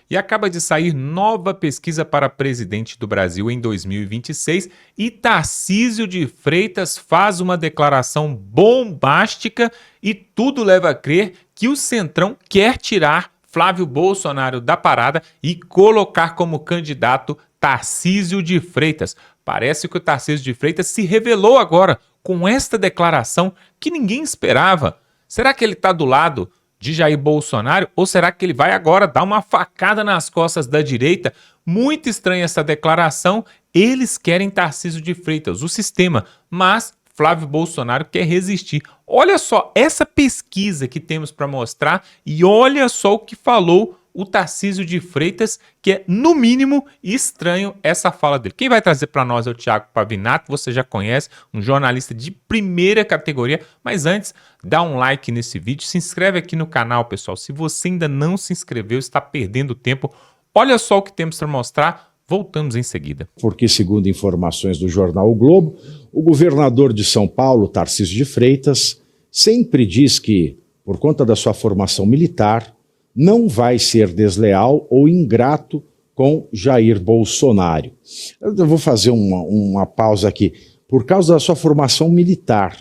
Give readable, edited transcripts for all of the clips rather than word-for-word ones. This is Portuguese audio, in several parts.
E acaba de sair nova pesquisa para presidente do Brasil em 2026 e Tarcísio de Freitas faz uma declaração bombástica e tudo leva a crer que o Centrão quer tirar Flávio Bolsonaro da parada e colocar como candidato Tarcísio de Freitas. Parece que o Tarcísio de Freitas se revelou agora com esta declaração que ninguém esperava. Será que ele está do lado de Jair Bolsonaro ou será que ele vai agora dar uma facada nas costas da direita? Muito estranha essa declaração. Eles querem Tarcísio de Freitas, o sistema, mas Flávio Bolsonaro quer resistir. Olha só essa pesquisa que temos para mostrar e olha só o que falou o Tarcísio de Freitas, que é, no mínimo, estranho essa fala dele. Quem vai trazer para nós é o Thiago Pavinato, você já conhece, um jornalista de primeira categoria, mas antes, dá um like nesse vídeo, se inscreve aqui no canal, pessoal. Se você ainda não se inscreveu, está perdendo tempo. Olha só o que temos para mostrar, voltamos em seguida. Porque, segundo informações do jornal O Globo, o governador de São Paulo, Tarcísio de Freitas, sempre diz que, por conta da sua formação militar, não vai ser desleal ou ingrato com Jair Bolsonaro. Eu vou fazer uma pausa aqui. Por causa da sua formação militar.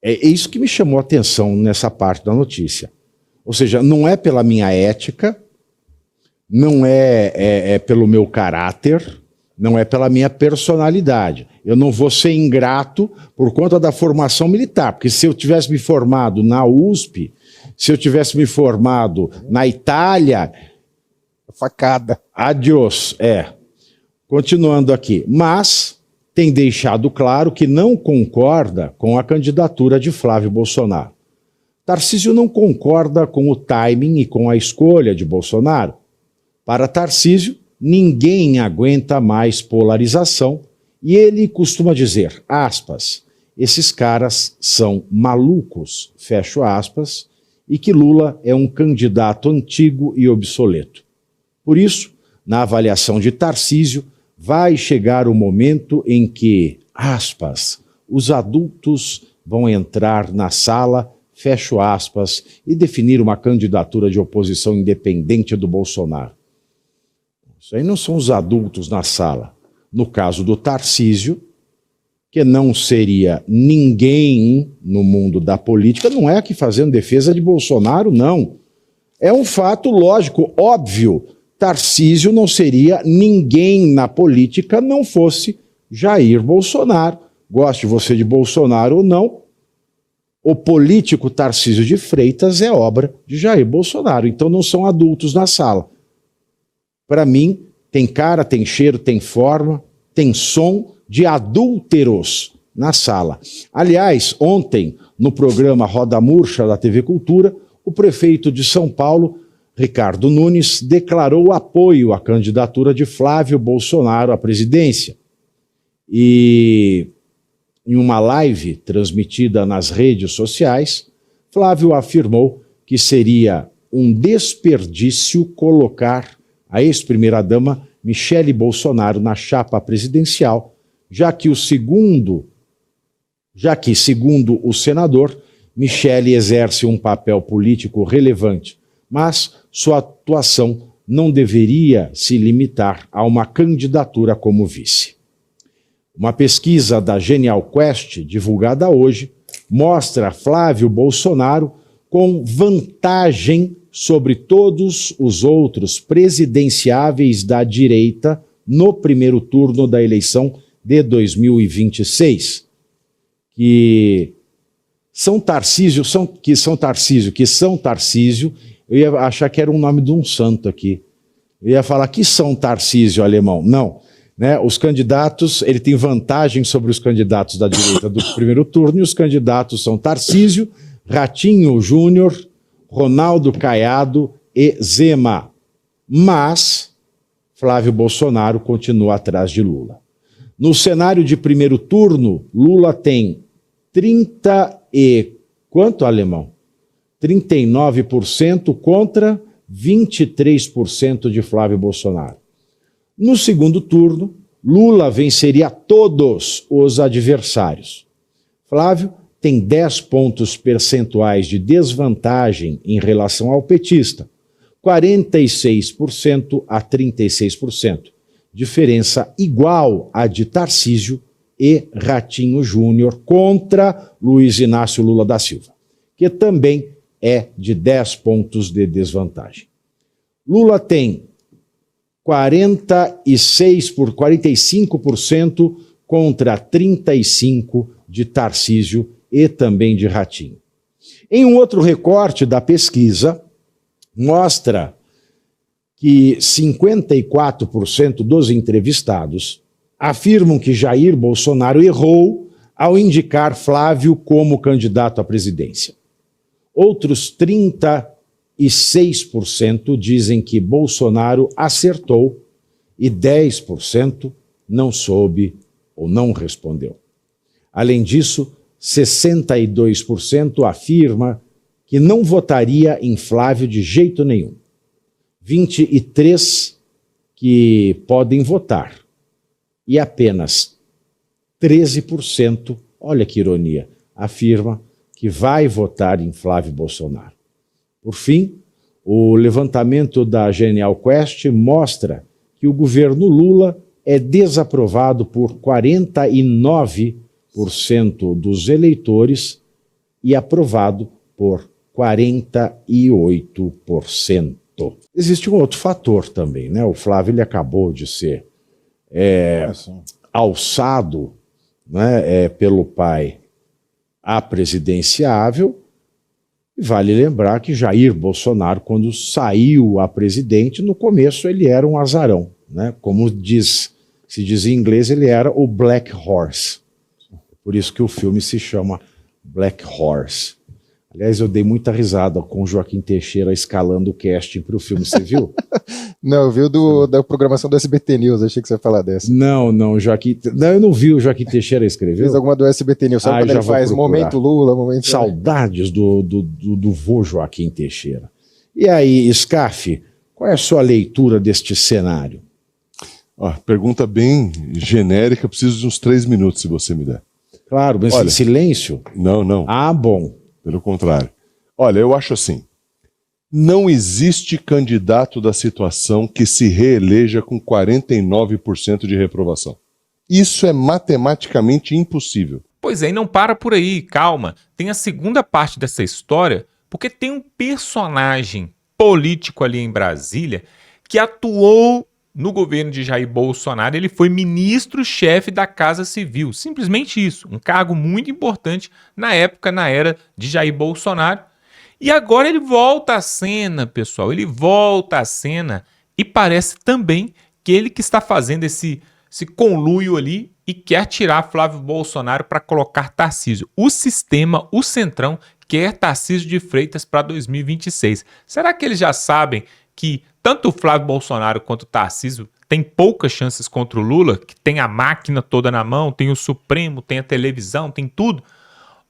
É isso que me chamou a atenção nessa parte da notícia. Ou seja, não é pela minha ética, não é pelo meu caráter, não é pela minha personalidade. Eu não vou ser ingrato por conta da formação militar, porque se eu tivesse me formado na USP, se eu tivesse me formado na Itália... Facada. Adiós, Continuando aqui. Mas tem deixado claro que não concorda com a candidatura de Flávio Bolsonaro. Tarcísio não concorda com o timing e com a escolha de Bolsonaro. Para Tarcísio, ninguém aguenta mais polarização e ele costuma dizer, aspas, esses caras são malucos, fecho aspas, e que Lula é um candidato antigo e obsoleto. Por isso, na avaliação de Tarcísio, vai chegar o momento em que, aspas, os adultos vão entrar na sala, fecho aspas, e definir uma candidatura de oposição independente do Bolsonaro. Isso aí não são os adultos na sala. No caso do Tarcísio, que não seria ninguém no mundo da política, não é aqui fazendo defesa de Bolsonaro, não. É um fato lógico, óbvio. Tarcísio não seria ninguém na política não fosse Jair Bolsonaro. Goste você de Bolsonaro ou não, o político Tarcísio de Freitas é obra de Jair Bolsonaro. Então não são adultos na sala. Para mim, tem cara, tem cheiro, tem forma, tem som de adúlteros na sala. Aliás, ontem, no programa Roda Murcha da TV Cultura, o prefeito de São Paulo, Ricardo Nunes, declarou apoio à candidatura de Flávio Bolsonaro à presidência. E em uma live transmitida nas redes sociais, Flávio afirmou que seria um desperdício colocar a ex-primeira-dama Michele Bolsonaro na chapa presidencial, já que, segundo o senador, Michele exerce um papel político relevante, mas sua atuação não deveria se limitar a uma candidatura como vice. Uma pesquisa da Genial Quest, divulgada hoje, mostra Flávio Bolsonaro com vantagem sobre todos os outros presidenciáveis da direita no primeiro turno da eleição de 2026, que são Tarcísio, eu ia achar que era um nome de um santo aqui. Eu ia falar que São Tarcísio alemão. Não, né? Os candidatos, ele tem vantagem sobre os candidatos da direita do primeiro turno, e os candidatos são Tarcísio, Ratinho Júnior, Ronaldo Caiado e Zema. Mas Flávio Bolsonaro continua atrás de Lula. No cenário de primeiro turno, Lula tem 39% contra 23% de Flávio Bolsonaro. No segundo turno, Lula venceria todos os adversários. Flávio tem 10 pontos percentuais de desvantagem em relação ao petista, 46% a 36%, diferença igual à de Tarcísio e Ratinho Júnior contra Luiz Inácio Lula da Silva, que também é de 10 pontos de desvantagem. Lula tem 45% contra 35% de Tarcísio e também de Ratinho. Em um outro recorte da pesquisa, mostra que 54% dos entrevistados afirmam que Jair Bolsonaro errou ao indicar Flávio como candidato à presidência. Outros 36% dizem que Bolsonaro acertou e 10% não soube ou não respondeu. Além disso, 62% afirma que não votaria em Flávio de jeito nenhum. 23% que podem votar. E apenas 13%, olha que ironia, afirma que vai votar em Flávio Bolsonaro. Por fim, o levantamento da Genial Quest mostra que o governo Lula é desaprovado por 49% dos eleitores e aprovado por 48%. Existe um outro fator também, né? O Flávio ele acabou de ser alçado, né, pelo pai à presidenciável. E vale lembrar que Jair Bolsonaro, quando saiu a presidente, no começo ele era um azarão, né? Como se diz em inglês, ele era o Black Horse. Por isso que o filme se chama Black Horse. Aliás, eu dei muita risada com o Joaquim Teixeira escalando o casting para o filme, você viu? Não, viu da programação do SBT News, achei que você ia falar dessa. Não, Joaquim... Não, eu não vi o Joaquim Teixeira escrever. Fez alguma do SBT News, sabe quando ele faz procurar. Momento Lula, momento... Saudades do vô Joaquim Teixeira. E aí, Scaff, qual é a sua leitura deste cenário? Pergunta bem genérica, preciso de uns 3 minutos, se você me der. Claro, mas em silêncio? Não. Ah, bom. Pelo contrário. Olha, eu acho assim, não existe candidato da situação que se reeleja com 49% de reprovação. Isso é matematicamente impossível. Pois é, e não para por aí, calma. Tem a segunda parte dessa história, porque tem um personagem político ali em Brasília que atuou no governo de Jair Bolsonaro. Ele foi ministro-chefe da Casa Civil. Simplesmente isso. Um cargo muito importante na época, na era de Jair Bolsonaro. E agora ele volta à cena, pessoal. Ele volta à cena e parece também que ele que está fazendo esse conluio ali e quer tirar Flávio Bolsonaro para colocar Tarcísio. O sistema, o Centrão, quer Tarcísio de Freitas para 2026. Será que eles já sabem que tanto o Flávio Bolsonaro quanto o Tarcísio têm poucas chances contra o Lula, que tem a máquina toda na mão, tem o Supremo, tem a televisão, tem tudo?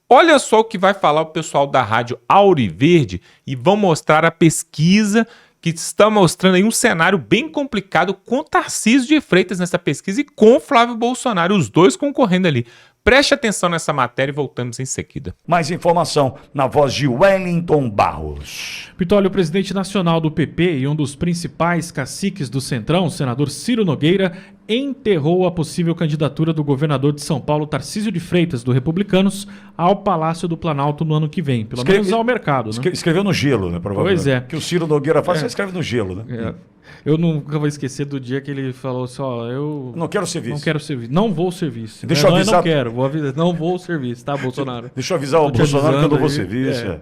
Olha só o que vai falar o pessoal da Rádio Auriverde e vão mostrar a pesquisa que está mostrando aí um cenário bem complicado com Tarcísio de Freitas nessa pesquisa e com Flávio Bolsonaro, os dois concorrendo ali. Preste atenção nessa matéria e voltamos em seguida. Mais informação na voz de Wellington Barros. Pitoli, o presidente nacional do PP e um dos principais caciques do Centrão, o senador Ciro Nogueira, enterrou a possível candidatura do governador de São Paulo, Tarcísio de Freitas, do Republicanos, ao Palácio do Planalto no ano que vem. Pelo menos ao mercado, né? Escreveu no gelo, né? Provavelmente. Pois é. Que o Ciro Nogueira faz, você escreve no gelo, né? Eu nunca vou esquecer do dia que ele falou assim, eu... Não quero serviço. Não quero serviço. Não vou serviço. Deixa eu avisar... Não quero, vou avisar. Não vou serviço, tá, Bolsonaro? Deixa eu avisar o Bolsonaro que eu não vou serviço.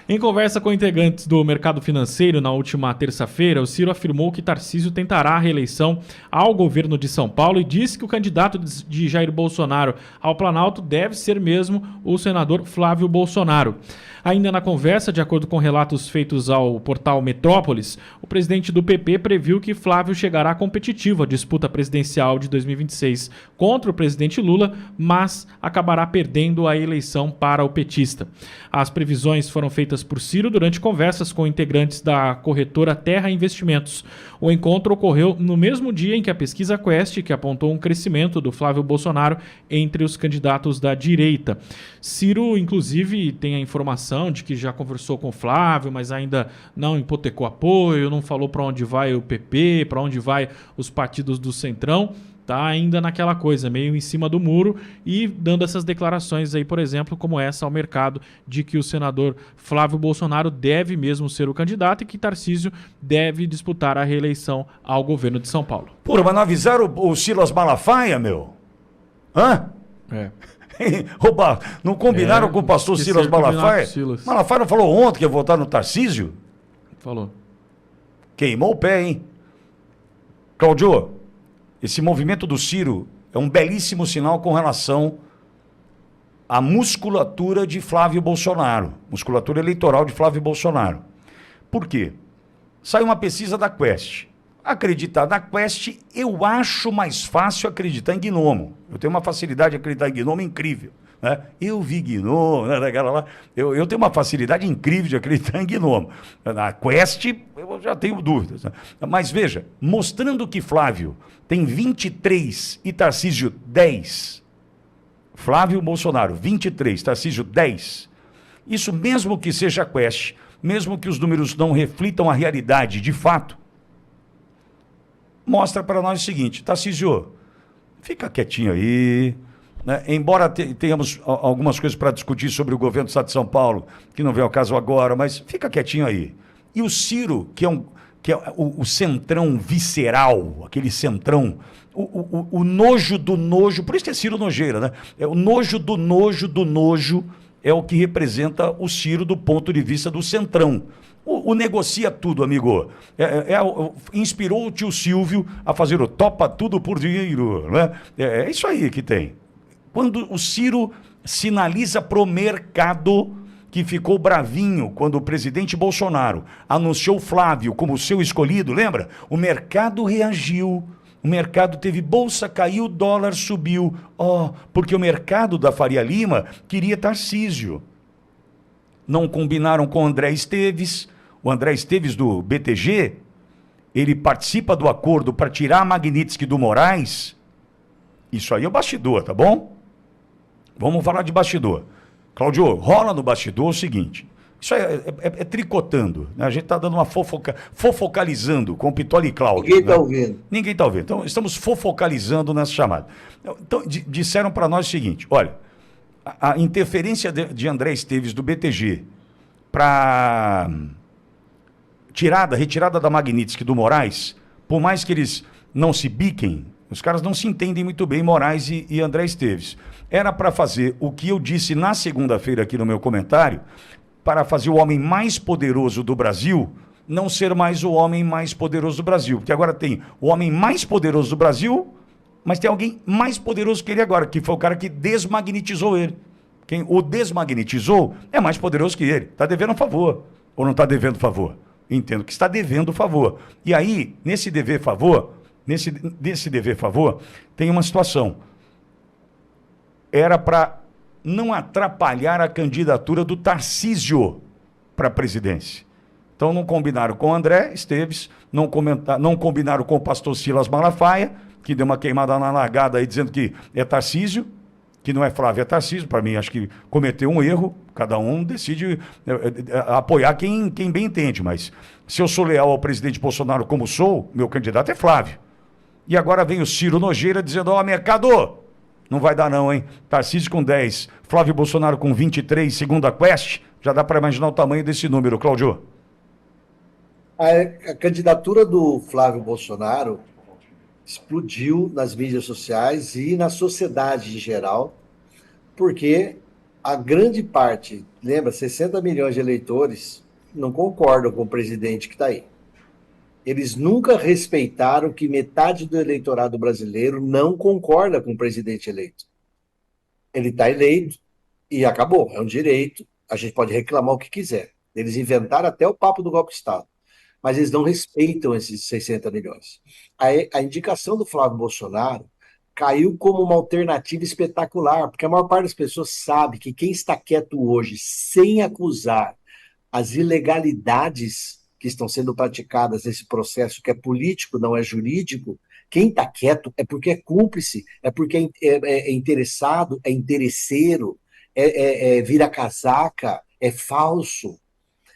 Em conversa com integrantes do mercado financeiro na última terça-feira, o Ciro afirmou que Tarcísio tentará a reeleição ao governo de São Paulo e disse que o candidato de Jair Bolsonaro ao Planalto deve ser mesmo o senador Flávio Bolsonaro. Ainda na conversa, de acordo com relatos feitos ao portal Metrópolis, o presidente do PP previu que Flávio chegará competitivo à disputa presidencial de 2026 contra o presidente Lula, mas acabará perdendo a eleição para o petista. As previsões foram feitas por Ciro durante conversas com integrantes da corretora Terra Investimentos. O encontro ocorreu no mesmo dia em que a pesquisa Quest, que apontou um crescimento do Flávio Bolsonaro entre os candidatos da direita. Ciro, inclusive, tem a informação declaração de que já conversou com o Flávio, mas ainda não hipotecou apoio, não falou para onde vai o PP, para onde vai os partidos do Centrão. Tá ainda naquela coisa, meio em cima do muro e dando essas declarações aí, por exemplo, como essa ao mercado, de que o senador Flávio Bolsonaro deve mesmo ser o candidato e que Tarcísio deve disputar a reeleição ao governo de São Paulo. Porra, mas não avisaram o Silas Malafaia, meu? Hã? É. Opa, não combinaram com o pastor Silas esqueceram de combinar Malafaia? com o Silas. Malafaia não falou ontem que ia votar no Tarcísio? Falou. Queimou o pé, hein? Claudio, esse movimento do Ciro é um belíssimo sinal com relação à musculatura de Flávio Bolsonaro, musculatura eleitoral de Flávio Bolsonaro. Por quê? Saiu uma pesquisa da Quest. Acreditar na Quest, eu acho mais fácil acreditar em Gnomo. Eu tenho uma facilidade de acreditar em Gnomo incrível. Né? Eu vi Gnomo, né, lá. Eu tenho uma facilidade incrível de acreditar em Gnomo. Na Quest, eu já tenho dúvidas. Né? Mas veja, mostrando que Flávio tem 23 e Tarcísio 10. Flávio Bolsonaro, 23, Tarcísio 10. Isso mesmo que seja Quest, mesmo que os números não reflitam a realidade de fato, mostra para nós o seguinte: Tarcísio, fica quietinho aí, né? Embora tenhamos algumas coisas para discutir sobre o governo do Estado de São Paulo, que não vem ao caso agora, mas fica quietinho aí. E o Ciro, que é o centrão visceral, aquele centrão, o nojo do nojo, por isso que é Ciro Nojeira, né? É o nojo do nojo, é o que representa o Ciro do ponto de vista do centrão. O negocia tudo, amigo. Inspirou o tio Silvio a fazer o topa tudo por dinheiro. Né? É isso aí que tem. Quando o Ciro sinaliza pro mercado, que ficou bravinho quando o presidente Bolsonaro anunciou Flávio como seu escolhido, lembra? O mercado reagiu. O mercado teve bolsa, caiu, dólar subiu. Porque o mercado da Faria Lima queria Tarcísio. Não combinaram com o André Esteves. O André Esteves do BTG, ele participa do acordo para tirar a Magnitsky do Moraes. Isso aí é o bastidor, tá bom? Vamos falar de bastidor. Claudio, rola no bastidor o seguinte. Isso aí é tricotando. Né? A gente está dando uma fofocalizando com o Pitoli e Cláudio. Ninguém está ouvindo. Ninguém está ouvindo. Então, estamos fofocalizando nessa chamada. Então, disseram para nós o seguinte: olha, a interferência de André Esteves do BTG para retirada da Magnitsky do Moraes, por mais que eles não se biquem, os caras não se entendem muito bem, Moraes e André Esteves. Era para fazer o que eu disse na segunda-feira aqui no meu comentário, para fazer o homem mais poderoso do Brasil não ser mais o homem mais poderoso do Brasil. Porque agora tem o homem mais poderoso do Brasil, mas tem alguém mais poderoso que ele agora, que foi o cara que desmagnetizou ele. Quem o desmagnetizou é mais poderoso que ele. Está devendo um favor. Ou não está devendo favor? Entendo que está devendo favor. E aí, nesse dever favor, tem uma situação. Era para não atrapalhar a candidatura do Tarcísio para a presidência. Então não combinaram com o André Esteves, não combinaram com o pastor Silas Malafaia, que deu uma queimada na largada aí dizendo que é Tarcísio, que não é Flávio, é Tarcísio. Para mim, acho que cometeu um erro. Cada um decide apoiar quem bem entende. Mas se eu sou leal ao presidente Bolsonaro como sou, meu candidato é Flávio. E agora vem o Ciro Nojeira dizendo: mercado, não vai dar não, hein? Tarcísio com 10, Flávio Bolsonaro com 23, segundo a Quest. Já dá para imaginar o tamanho desse número, Claudio. A candidatura do Flávio Bolsonaro explodiu nas mídias sociais e na sociedade em geral, porque a grande parte, lembra, 60 milhões de eleitores não concordam com o presidente que está aí. Eles nunca respeitaram que metade do eleitorado brasileiro não concorda com o presidente eleito. Ele está eleito e acabou, é um direito, a gente pode reclamar o que quiser. Eles inventaram até o papo do golpe de Estado, mas eles não respeitam esses 60 milhões. A indicação do Flávio Bolsonaro caiu como uma alternativa espetacular, porque a maior parte das pessoas sabe que quem está quieto hoje, sem acusar as ilegalidades que estão sendo praticadas nesse processo que é político, não é jurídico, quem está quieto é porque é cúmplice, é porque é interessado, é interesseiro, vira casaca, é falso.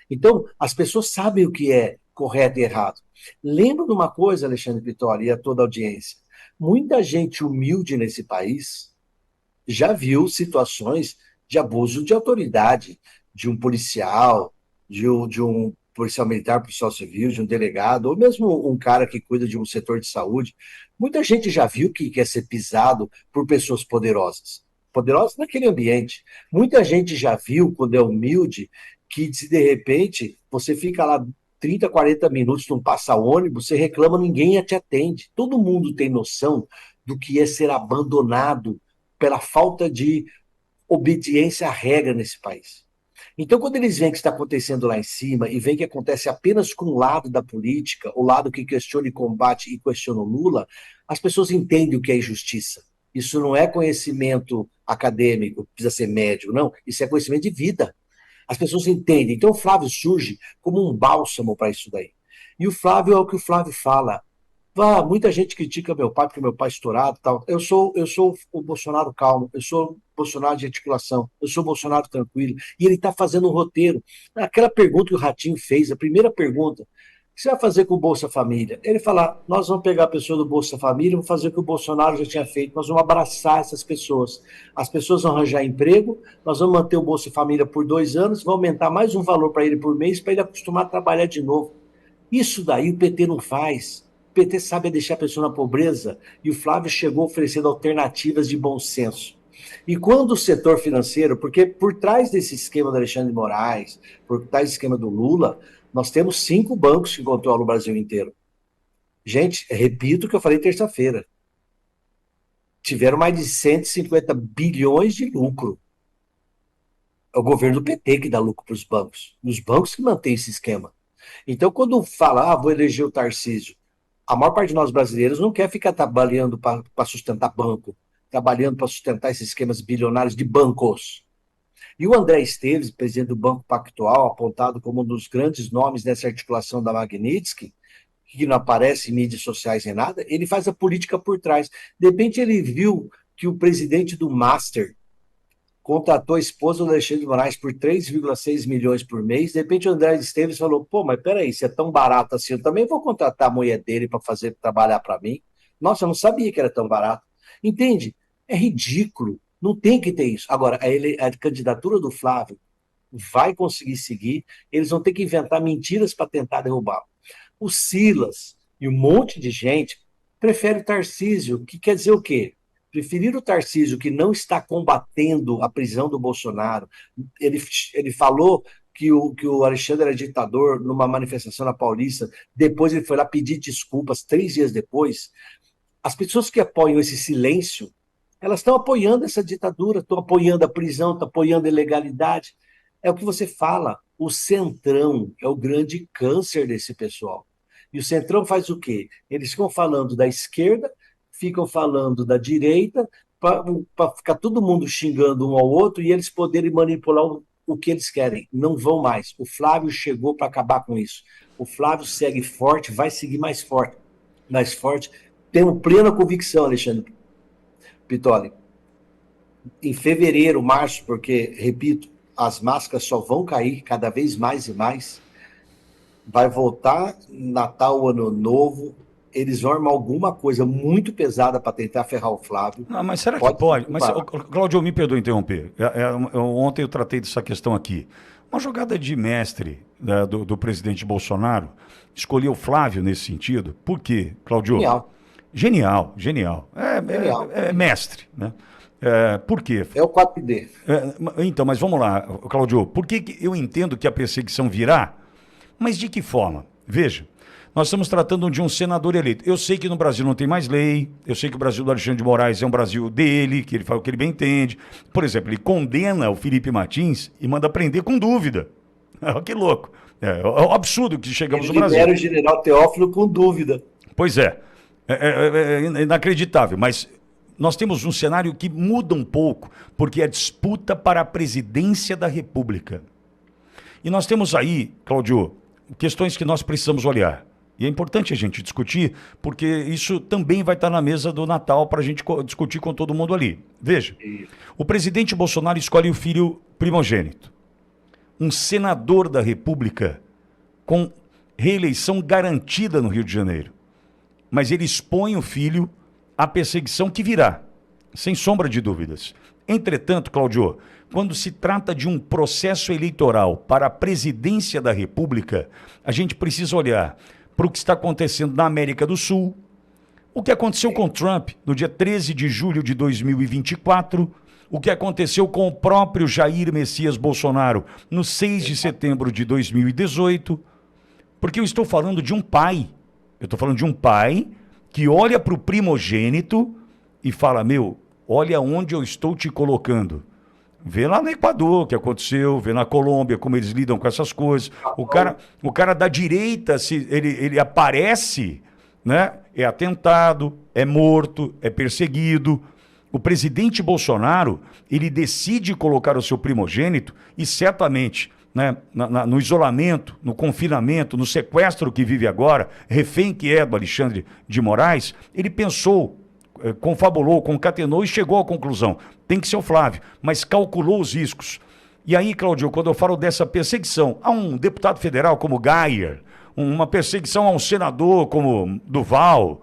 Então, as pessoas sabem o que é correto e errado. Lembra de uma coisa, Alexandre Pitoli, e a toda a audiência. Muita gente humilde nesse país já viu situações de abuso de autoridade, de um policial, de um policial militar, policial civil, de um delegado, ou mesmo um cara que cuida de um setor de saúde. Muita gente já viu que quer ser pisado por pessoas poderosas. Poderosas naquele ambiente. Muita gente já viu, quando é humilde, que se de repente você fica lá 30, 40 minutos, não passa ônibus, você reclama, ninguém te atende. Todo mundo tem noção do que é ser abandonado pela falta de obediência à regra nesse país. Então, quando eles veem o que está acontecendo lá em cima e veem que acontece apenas com o lado da política, o lado que questiona e combate e questiona o Lula, as pessoas entendem o que é injustiça. Isso não é conhecimento acadêmico, precisa ser médico, não. Isso é conhecimento de vida. As pessoas entendem. Então, o Flávio surge como um bálsamo para isso daí. E o Flávio é o que o Flávio fala. Muita gente critica meu pai, porque meu pai é estourado e tal. Eu sou o Bolsonaro calmo, eu sou o Bolsonaro de articulação, eu sou o Bolsonaro tranquilo. E ele está fazendo um roteiro. Aquela pergunta que o Ratinho fez, a primeira pergunta, o que você vai fazer com o Bolsa Família? Ele fala, nós vamos pegar a pessoa do Bolsa Família e vamos fazer o que o Bolsonaro já tinha feito, nós vamos abraçar essas pessoas. As pessoas vão arranjar emprego, nós vamos manter o Bolsa Família por 2 anos, vamos aumentar mais um valor para ele por mês, para ele acostumar a trabalhar de novo. Isso daí o PT não faz. O PT sabe deixar a pessoa na pobreza, e o Flávio chegou oferecendo alternativas de bom senso. E quando o setor financeiro, porque por trás desse esquema do Alexandre de Moraes, por trás desse esquema do Lula, nós temos 5 bancos que controlam o Brasil inteiro. Gente, repito o que eu falei terça-feira. Tiveram mais de 150 bilhões de lucro. É o governo do PT que dá lucro para os bancos. Os bancos que mantêm esse esquema. Então, quando fala, vou eleger o Tarcísio, a maior parte de nós brasileiros não quer ficar trabalhando para sustentar banco, trabalhando para sustentar esses esquemas bilionários de bancos. E o André Esteves, presidente do Banco Pactual, apontado como um dos grandes nomes dessa articulação da Magnitsky, que não aparece em mídias sociais nem nada, ele faz a política por trás. De repente ele viu que o presidente do Master contratou a esposa do Alexandre de Moraes por 3,6 milhões por mês. De repente o André Esteves falou, mas peraí, se é tão barato assim, eu também vou contratar a mulher dele para trabalhar para mim. Nossa, eu não sabia que era tão barato. Entende? É ridículo. Não tem que ter isso. Agora, a candidatura do Flávio vai conseguir seguir, eles vão ter que inventar mentiras para tentar derrubá-lo. O Silas e um monte de gente prefere o Tarcísio, que quer dizer o quê? Preferir o Tarcísio, que não está combatendo a prisão do Bolsonaro. Ele falou que o Alexandre era ditador numa manifestação na Paulista, depois ele foi lá pedir desculpas 3 dias depois. As pessoas que apoiam esse silêncio, elas estão apoiando essa ditadura, estão apoiando a prisão, estão apoiando a ilegalidade. É o que você fala, o Centrão é o grande câncer desse pessoal. E o Centrão faz o quê? Eles ficam falando da esquerda, ficam falando da direita, para ficar todo mundo xingando um ao outro e eles poderem manipular o que eles querem. Não vão mais. O Flávio chegou para acabar com isso. O Flávio segue forte, vai seguir mais forte. Mais forte. Tenho plena convicção, Alexandre Pitoli. Em fevereiro, março, porque, repito, as máscaras só vão cair cada vez mais e mais. Vai voltar Natal, Ano Novo. Eles vão armar alguma coisa muito pesada para tentar ferrar o Flávio. Não, mas será que pode? Mas, Cláudio, me perdoe interromper. Ontem eu tratei dessa questão aqui. Uma jogada de mestre do presidente Bolsonaro escolheu o Flávio nesse sentido. Por quê, Cláudio? Genial. Genial. É mestre, né? Por quê? É o 4D. Então, mas vamos lá, Cláudio. Por que eu entendo que a perseguição virá? Mas de que forma? Veja. Nós estamos tratando de um senador eleito. Eu sei que no Brasil não tem mais lei, eu sei que o Brasil do Alexandre de Moraes é um Brasil dele, que ele fala o que ele bem entende. Por exemplo, ele condena o Felipe Martins e manda prender com dúvida. Que louco. É um absurdo que chegamos no Brasil. Ele libera o general Teófilo com dúvida. Pois é. É inacreditável, mas nós temos um cenário que muda um pouco, porque é a disputa para a presidência da República. E nós temos aí, Cláudio, questões que nós precisamos olhar. E é importante a gente discutir, porque isso também vai estar na mesa do Natal para a gente discutir com todo mundo ali. Veja, o presidente Bolsonaro escolhe o filho primogênito. um senador da República com reeleição garantida no Rio de Janeiro. Mas ele expõe o filho à perseguição que virá, sem sombra de dúvidas. Entretanto, Cláudio, quando se trata de um processo eleitoral para a presidência da República, a gente precisa olhar para o que está acontecendo na América do Sul, o que aconteceu com Trump no dia 13 de julho de 2024, o que aconteceu com o próprio Jair Messias Bolsonaro no 6 de setembro de 2018, porque eu estou falando de um pai. Eu estou falando de um pai que olha para o primogênito e fala, meu, olha onde eu estou te colocando. Vê lá no Equador o que aconteceu, vê na Colômbia como eles lidam com essas coisas. O cara da direita, ele aparece, né? É atentado, é morto, é perseguido. O presidente Bolsonaro, ele decide colocar o seu primogênito e certamente, né, no isolamento, no confinamento, no sequestro que vive agora, refém que é do Alexandre de Moraes, ele pensou, confabulou, concatenou e chegou à conclusão. Tem que ser o Flávio, mas calculou os riscos. E aí, Cláudio, quando eu falo dessa perseguição a um deputado federal como Geyer, uma perseguição a um senador como Duval,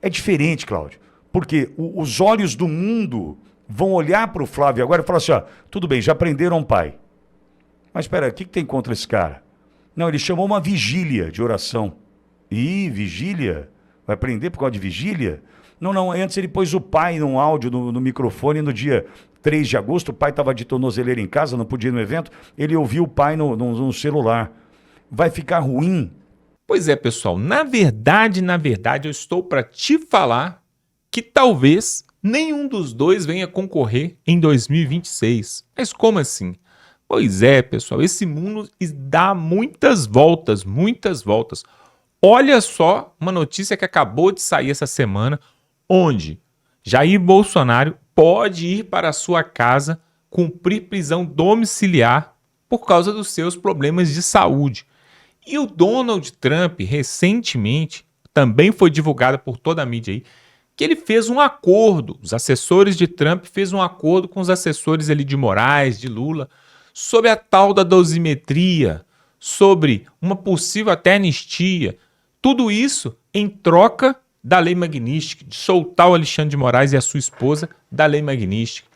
é diferente, Cláudio. Porque os olhos do mundo vão olhar para o Flávio agora e falar assim, ó, tudo bem, já prenderam o pai. Mas espera, o que tem contra esse cara? Não, ele chamou uma vigília de oração. Ih, vigília? Vai prender por causa de vigília? Não, antes ele pôs o pai num áudio no microfone no dia 3 de agosto, o pai estava de tornozeleira em casa, não podia ir no evento, ele ouviu o pai no celular. Vai ficar ruim? Pois é, pessoal, na verdade, eu estou para te falar que talvez nenhum dos dois venha concorrer em 2026. Mas como assim? Pois é, pessoal, esse mundo dá muitas voltas. Olha só uma notícia que acabou de sair essa semana, onde Jair Bolsonaro pode ir para a sua casa cumprir prisão domiciliar por causa dos seus problemas de saúde. E o Donald Trump, recentemente, também foi divulgado por toda a mídia aí, que ele fez um acordo, os assessores de Trump fez um acordo com os assessores ali de Moraes, de Lula, sobre a tal da dosimetria, sobre uma possível até anistia. Tudo isso em troca da Lei Magnitsky, de soltar o Alexandre de Moraes e a sua esposa da Lei Magnitsky.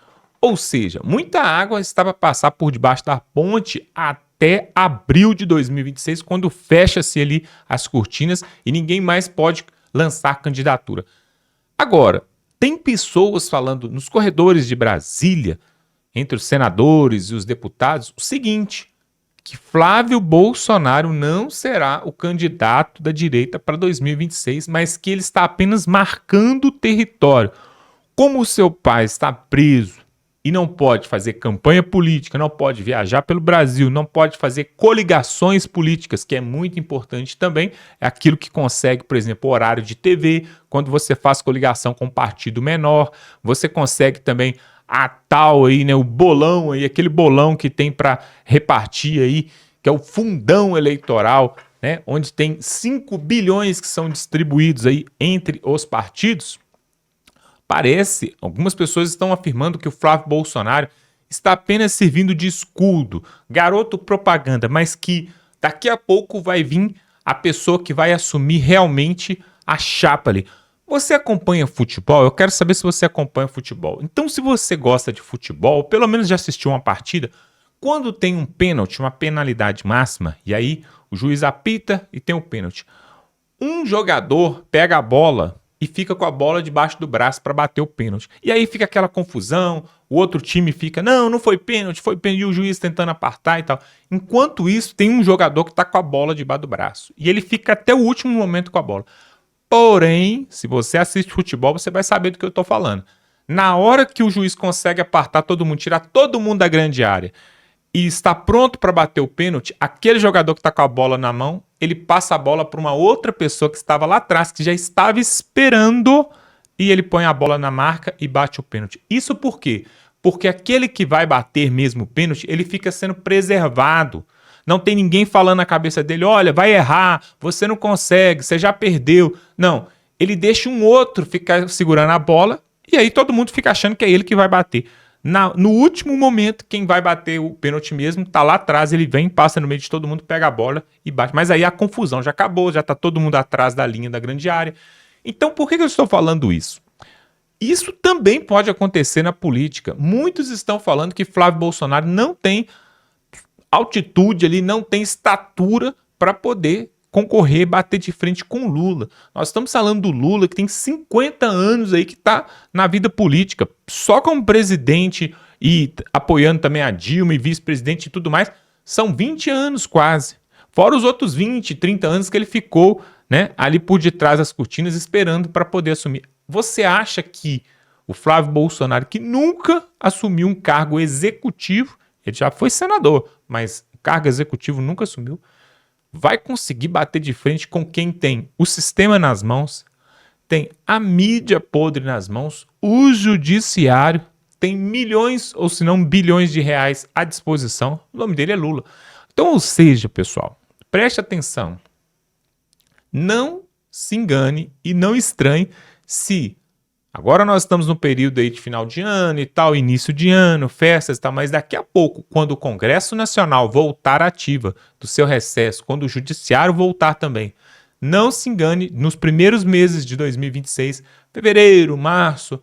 Ou seja, muita água estava a passar por debaixo da ponte até abril de 2026, quando fecha-se ali as cortinas e ninguém mais pode lançar candidatura. Agora, tem pessoas falando nos corredores de Brasília, entre os senadores e os deputados, o seguinte, que Flávio Bolsonaro não será o candidato da direita para 2026, mas que ele está apenas marcando o território. Como o seu pai está preso e não pode fazer campanha política, não pode viajar pelo Brasil, não pode fazer coligações políticas, que é muito importante também, é aquilo que consegue, por exemplo, horário de TV, quando você faz coligação com um partido menor, você consegue também a tal aí, né, o bolão aí, aquele bolão que tem para repartir aí, que é o fundão eleitoral, né, onde tem 5 bilhões que são distribuídos aí entre os partidos. Parece, algumas pessoas estão afirmando que o Flávio Bolsonaro está apenas servindo de escudo, garoto propaganda, mas que daqui a pouco vai vir a pessoa que vai assumir realmente a chapa ali. Você acompanha futebol? Eu quero saber se você acompanha futebol. Então, se você gosta de futebol, pelo menos já assistiu uma partida, quando tem um pênalti, uma penalidade máxima, e aí o juiz apita e tem um pênalti, um jogador pega a bola e fica com a bola debaixo do braço para bater o pênalti. E aí fica aquela confusão, o outro time fica, não foi pênalti, e o juiz tentando apartar e tal. Enquanto isso, tem um jogador que está com a bola debaixo do braço. E ele fica até o último momento com a bola. Porém, se você assiste futebol, você vai saber do que eu estou falando. Na hora que o juiz consegue apartar todo mundo, tirar todo mundo da grande área e está pronto para bater o pênalti, aquele jogador que está com a bola na mão, ele passa a bola para uma outra pessoa que estava lá atrás, que já estava esperando, e ele põe a bola na marca e bate o pênalti. Isso por quê? Porque aquele que vai bater mesmo o pênalti, ele fica sendo preservado. Não tem ninguém falando na cabeça dele, olha, vai errar, você não consegue, você já perdeu. Não, ele deixa um outro ficar segurando a bola e aí todo mundo fica achando que é ele que vai bater. No último momento, quem vai bater o pênalti mesmo tá lá atrás, ele vem, passa no meio de todo mundo, pega a bola e bate. Mas aí a confusão já acabou, já tá todo mundo atrás da linha da grande área. Então, por que eu estou falando isso? Isso também pode acontecer na política. Muitos estão falando que Flávio Bolsonaro não tem altitude ali, não tem estatura para poder concorrer, bater de frente com Lula. Nós estamos falando do Lula, que tem 50 anos aí, que está na vida política, só como presidente e apoiando também a Dilma e vice-presidente e tudo mais, são 20 anos quase. Fora os outros 20, 30 anos que ele ficou, né, ali por detrás das cortinas esperando para poder assumir. Você acha que o Flávio Bolsonaro, que nunca assumiu um cargo executivo, ele já foi senador, mas cargo executivo nunca assumiu, vai conseguir bater de frente com quem tem o sistema nas mãos, tem a mídia podre nas mãos, o judiciário, tem milhões ou se não bilhões de reais à disposição? O nome dele é Lula. Então, ou seja, pessoal, preste atenção. Não se engane e não estranhe se agora nós estamos no período aí de final de ano e tal, início de ano, festas e tal, mas daqui a pouco, quando o Congresso Nacional voltar ativa do seu recesso, quando o Judiciário voltar também, não se engane, nos primeiros meses de 2026, fevereiro, março,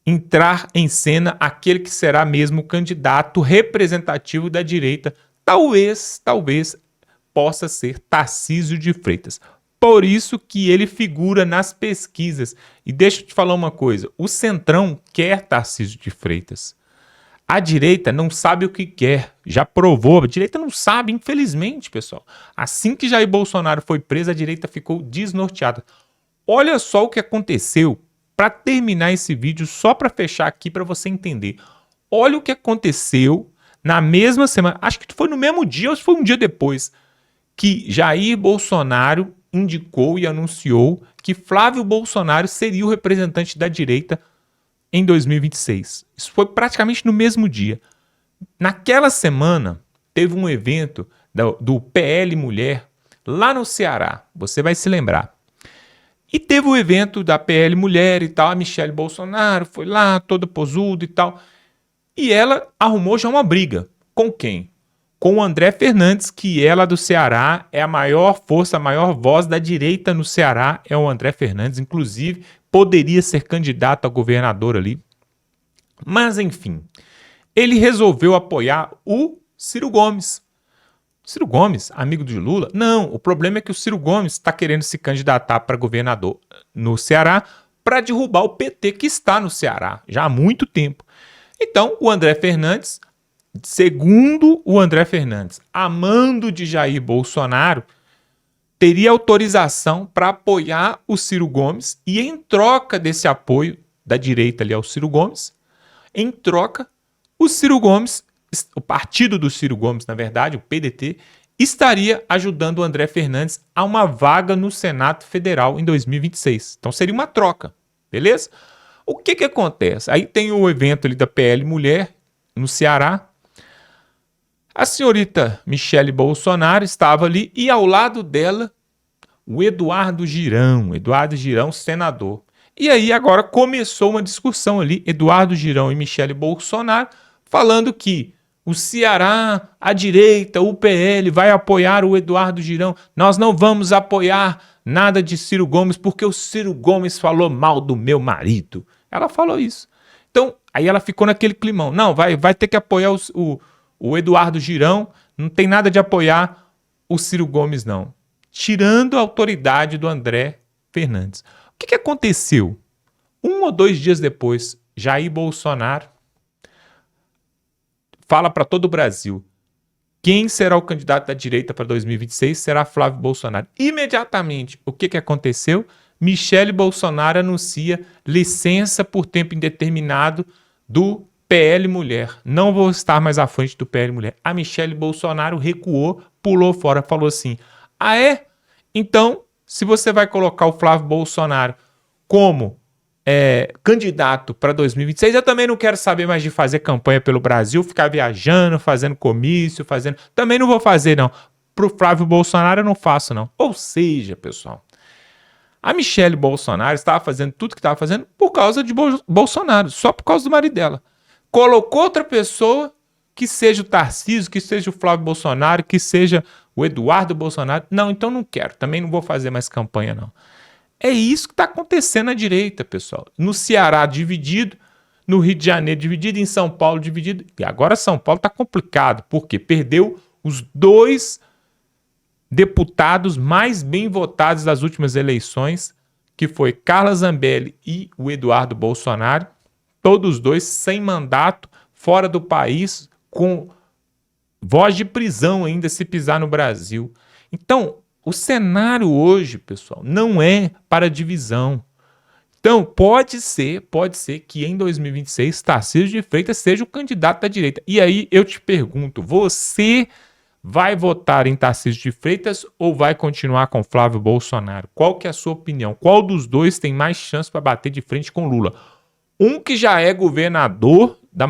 entrar em cena aquele que será mesmo o candidato representativo da direita, talvez possa ser Tarcísio de Freitas. Por isso que ele figura nas pesquisas. E deixa eu te falar uma coisa, o Centrão quer Tarcísio de Freitas. A direita não sabe o que quer, já provou, a direita não sabe, infelizmente, pessoal. Assim que Jair Bolsonaro foi preso, a direita ficou desnorteada. Olha só o que aconteceu, para terminar esse vídeo, só para fechar aqui para você entender. Olha o que aconteceu na mesma semana, acho que foi no mesmo dia ou foi um dia depois, que Jair Bolsonaro indicou e anunciou que Flávio Bolsonaro seria o representante da direita em 2026. Isso foi praticamente no mesmo dia. Naquela semana, teve um evento do PL Mulher lá no Ceará. Você vai se lembrar. E teve o evento da PL Mulher e tal. A Michelle Bolsonaro foi lá, toda posuda e tal. E ela arrumou já uma briga. Com quem? Com o André Fernandes, que é lá do Ceará, é a maior força, a maior voz da direita no Ceará, é o André Fernandes, inclusive poderia ser candidato a governador ali. Mas, enfim, ele resolveu apoiar o Ciro Gomes. Ciro Gomes, amigo de Lula? Não, o problema é que o Ciro Gomes está querendo se candidatar para governador no Ceará para derrubar o PT que está no Ceará já há muito tempo. Então, o André Fernandes, segundo o André Fernandes, amando de Jair Bolsonaro, teria autorização para apoiar o Ciro Gomes e em troca desse apoio da direita ali ao Ciro Gomes, em troca, o Ciro Gomes, o partido do Ciro Gomes, na verdade, o PDT, estaria ajudando o André Fernandes a uma vaga no Senado Federal em 2026. Então seria uma troca, beleza? O que acontece? Aí tem o evento ali da PL Mulher no Ceará. A senhorita Michelle Bolsonaro estava ali e ao lado dela o Eduardo Girão, senador. E aí agora começou uma discussão ali, Eduardo Girão e Michelle Bolsonaro, falando que o Ceará, a direita, o PL vai apoiar o Eduardo Girão. Nós não vamos apoiar nada de Ciro Gomes porque o Ciro Gomes falou mal do meu marido. Ela falou isso. Então, aí ela ficou naquele climão. Não, vai ter que apoiar o Eduardo Girão, não tem nada de apoiar o Ciro Gomes, não. Tirando a autoridade do André Fernandes. O que aconteceu? 1 ou 2 dias depois, Jair Bolsonaro fala para todo o Brasil: quem será o candidato da direita para 2026 será Flávio Bolsonaro. Imediatamente, o que aconteceu? Michelle Bolsonaro anuncia licença por tempo indeterminado do PL Mulher. Não vou estar mais à frente do PL Mulher. A Michelle Bolsonaro recuou, pulou fora, falou assim: ah, é? Então, se você vai colocar o Flávio Bolsonaro como candidato para 2026, eu também não quero saber mais de fazer campanha pelo Brasil, ficar viajando, fazendo comício, também não vou fazer, não. Pro Flávio Bolsonaro eu não faço, não. Ou seja, pessoal, a Michelle Bolsonaro estava fazendo tudo que estava fazendo por causa de Bolsonaro, só por causa do marido dela. colocou outra pessoa, que seja o Tarcísio, que seja o Flávio Bolsonaro, que seja o Eduardo Bolsonaro. Não, então não quero, também não vou fazer mais campanha, não. É isso que está acontecendo na direita, pessoal. No Ceará dividido, no Rio de Janeiro dividido, em São Paulo dividido. E agora São Paulo está complicado, porque perdeu os 2 deputados mais bem votados das últimas eleições, que foi Carla Zambelli e o Eduardo Bolsonaro, todos 2 sem mandato, fora do país, com voz de prisão ainda se pisar no Brasil. Então, o cenário hoje, pessoal, não é para divisão. Então, pode ser que em 2026 Tarcísio de Freitas seja o candidato da direita. E aí eu te pergunto, você vai votar em Tarcísio de Freitas ou vai continuar com Flávio Bolsonaro? Qual que é a sua opinião? Qual dos dois tem mais chance para bater de frente com Lula? Um que já é governador do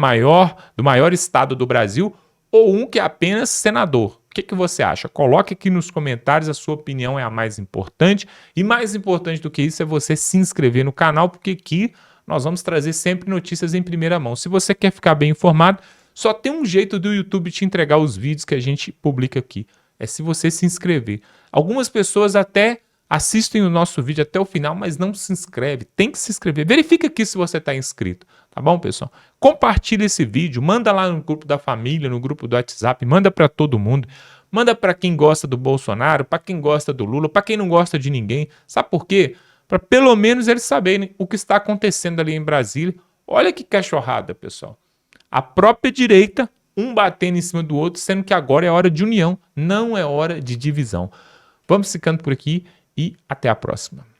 maior estado do Brasil ou um que é apenas senador? O que você acha? Coloque aqui nos comentários, a sua opinião é a mais importante. E mais importante do que isso é você se inscrever no canal, porque aqui nós vamos trazer sempre notícias em primeira mão. Se você quer ficar bem informado, só tem um jeito do YouTube te entregar os vídeos que a gente publica aqui. É se você se inscrever. Algumas pessoas até assistem o nosso vídeo até o final, mas não se inscreve. Tem que se inscrever. Verifica aqui se você está inscrito. Tá bom, pessoal? Compartilha esse vídeo. Manda lá no grupo da família, no grupo do WhatsApp. Manda para todo mundo. Manda para quem gosta do Bolsonaro, para quem gosta do Lula, para quem não gosta de ninguém. Sabe por quê? Para pelo menos eles saberem o que está acontecendo ali em Brasília. Olha que cachorrada, pessoal. A própria direita, um batendo em cima do outro, sendo que agora é hora de união, não é hora de divisão. Vamos ficando por aqui e até a próxima.